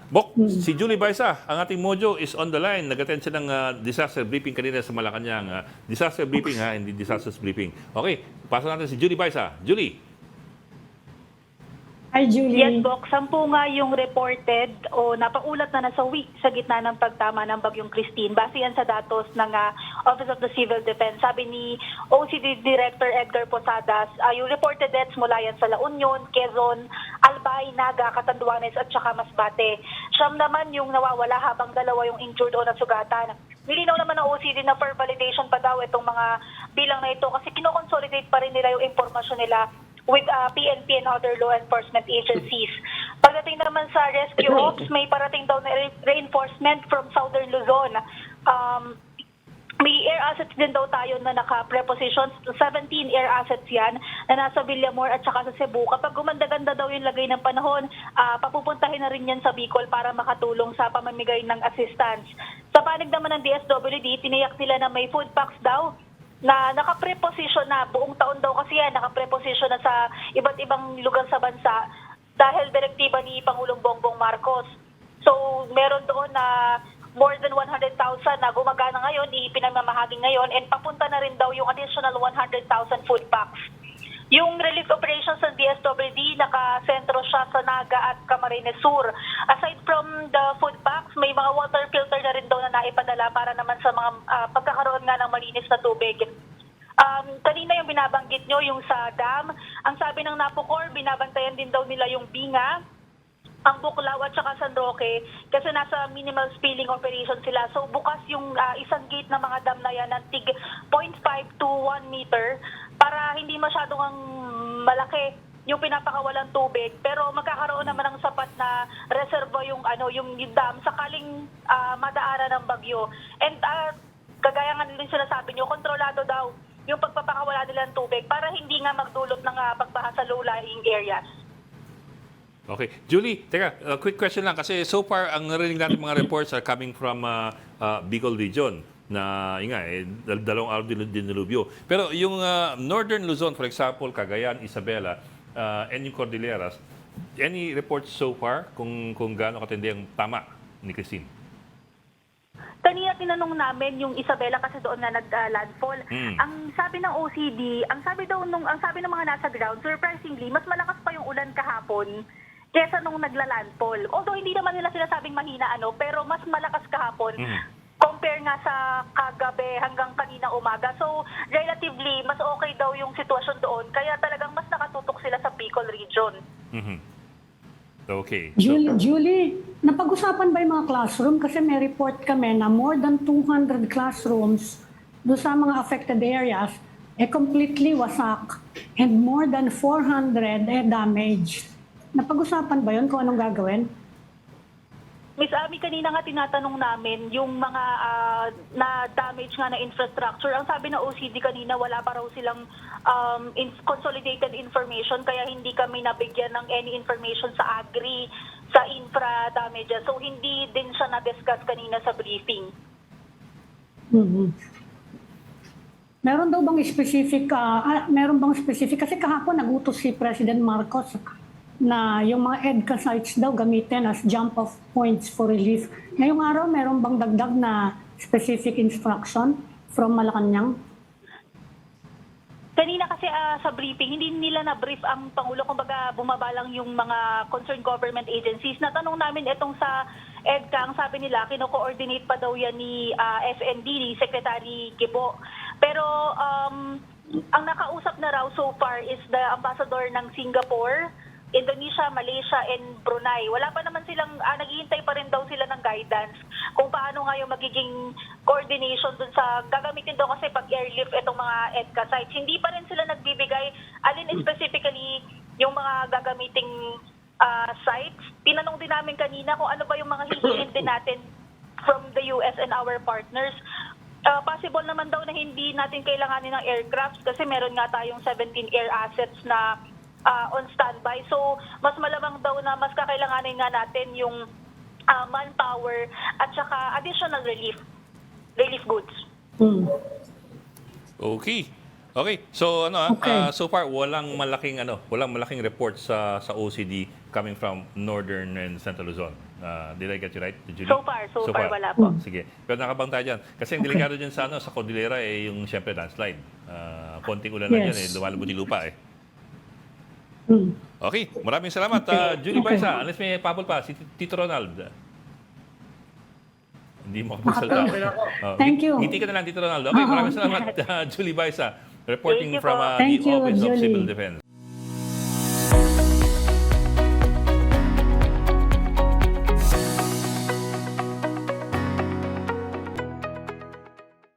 Bok, si Julie Baisa, ang ating Mojo is on the line. Nag-attend siya ng disaster briefing kanina sa Malacanang. Disaster briefing ha, hindi disasters briefing. Okay, pasok natin si Julie Baisa. Julie. Hi, Yes, Julie. Bok. 10 nga yung reported o napaulat na nasawi sa gitna ng pagtama ng Bagyong Christine. Base yan sa datos ng Office of the Civil Defense. Sabi ni OCD Director Edgar Posadas, yung reported deaths mula yan sa La Union, Quezon, Albay, Naga, Catanduanes at saka Masbate. Siyam naman yung nawawala habang 2 yung injured o nasugatan. Nilinaw naman ng OCD na for validation pa daw itong mga bilang na ito kasi kinoconsolidate pa rin nila yung impormasyon nila with PNP and other law enforcement agencies. Pagdating naman sa rescue ops, may parating daw na reinforcement from Southern Luzon. May air assets din daw tayo na naka-prepositions. 17 air assets yan na nasa Villamor at saka sa Cebu. Kapag gumanda-ganda daw yung lagay ng panahon, papupuntahin na rin yan sa Bicol para makatulong sa pamamigay ng assistance. Sa panig naman ng DSWD, tiniyak nila na may food packs daw na naka-preposition na buong taon daw kasi yan, naka-preposition na sa iba't ibang lugar sa bansa dahil direktiba ni Pangulong Bongbong Marcos. So, meron doon na more than 100,000 na gumagana ngayon, ipinamamahagi ngayon, and papunta na rin daw yung additional 100,000 food packs. Yung relief operations ng DSWD, nakasentro siya sa Naga at Camarines Sur. Aside from the food packs, may mga water filter na rin daw na naipadala para naman sa mga pagkakaroon nga ng malinis na tubig. Kanina yung binabanggit nyo, yung sa dam, ang sabi ng NAPOCOR, binabantayan din daw nila yung Binga, ang Buklaw at saka San Roque kasi nasa minimal spilling operation sila. So bukas yung isang gate ng mga dam na yan ng tig 0.5 to 1 meter para hindi masyadong ang malaki yung pinapakawalan tubig pero magkakaroon naman ng sapat na reservoir yung yung dam sakaling madaanan ng bagyo. And kagaya nga din sinasabi nyo, kontrolado daw yung pagpapakawala nila ng tubig para hindi nga magdulot ng pagbaha sa low-lying areas. Okay. Julie, teka, quick question lang kasi so far ang narinig natin mga reports are coming from Bicol Region na dalawang araw din dinilubyo. Pero yung Northern Luzon, for example, Cagayan, Isabela, and yung Cordilleras, any reports so far kung gaano katindi ang tama ni Christine? Kanina tinanong namin yung Isabela kasi doon na nag-landfall. Ang sabi ng OCD, ang sabi ng mga nasa ground, surprisingly, mas malakas pa yung ulan kahapon kesa nung nagla-landfall. Although hindi naman nila sinasabing mahina pero mas malakas kahapon compare nga sa kagabi hanggang kanina umaga. So, relatively, mas okay daw yung sitwasyon doon. Kaya talagang mas nakatutok sila sa Bicol region. Okay. Julie, napag-usapan ba yung mga classroom? Kasi may report kami na more than 200 classrooms doon sa mga affected areas completely wasak and more than 400 damaged. Napag-usapan ba yun kung anong gagawin? Miss Ami, kanina nga tinatanong namin yung mga na-damage nga na infrastructure. Ang sabi ng OCD kanina, wala pa raw silang consolidated information kaya hindi kami nabigyan ng any information sa agri, sa infra damages. So hindi din siya na-discuss kanina sa briefing. Meron bang specific kasi kahapon nagutos si President Marcos na yung mga EDCA sites daw gamitin as jump-off points for relief. Ngayong araw, meron bang dagdag na specific instruction from Malacanang? Kanina kasi sa briefing, hindi nila na-brief ang Pangulo. Kumbaga, bumaba lang yung mga concerned government agencies. Natanong namin itong sa EDCA, ang sabi nila, kino-coordinate pa daw yan ni FND, ni Secretary Kibo. Pero ang nakausap na raw so far is the ambassador ng Singapore, Indonesia, Malaysia, and Brunei. Wala pa naman silang, naghihintay pa rin daw sila ng guidance kung paano nga yung magiging coordination dun sa, gagamitin daw kasi pag airlift itong mga EDCA sites. Hindi pa rin sila nagbibigay, alin specifically yung mga gagamiting sites. Tinanong din namin kanina kung ano ba yung mga hihiling din natin from the US and our partners. Possible naman daw na hindi natin kailanganin ng aircraft kasi meron nga tayong 17 air assets na on standby. So, mas malamang daw na mas kakailanganin nga natin yung manpower at saka additional relief goods. Okay. Okay. So so far walang malaking report sa OCD coming from Northern and Central Luzon. Did I get you right, Julie? So far, wala po. Sige. Pero nakabang tayo dyan. Kasi ang delikado dyan sa, sa Cordillera, yung siyempre landslide. Konting ulan lang Yes. yan, lumalabot yung lupa Mm. Okay, maraming salamat. Julie Okay. Baisa, unless may papol pa, si Tito Ronald. Hindi mo kapagsalita. Thank you. Ngiti ka na lang, Tito Ronald. Okay, maraming salamat, Julie Baisa, reporting Thank you from po. the Thank you, Office of Julie. Civil Defense.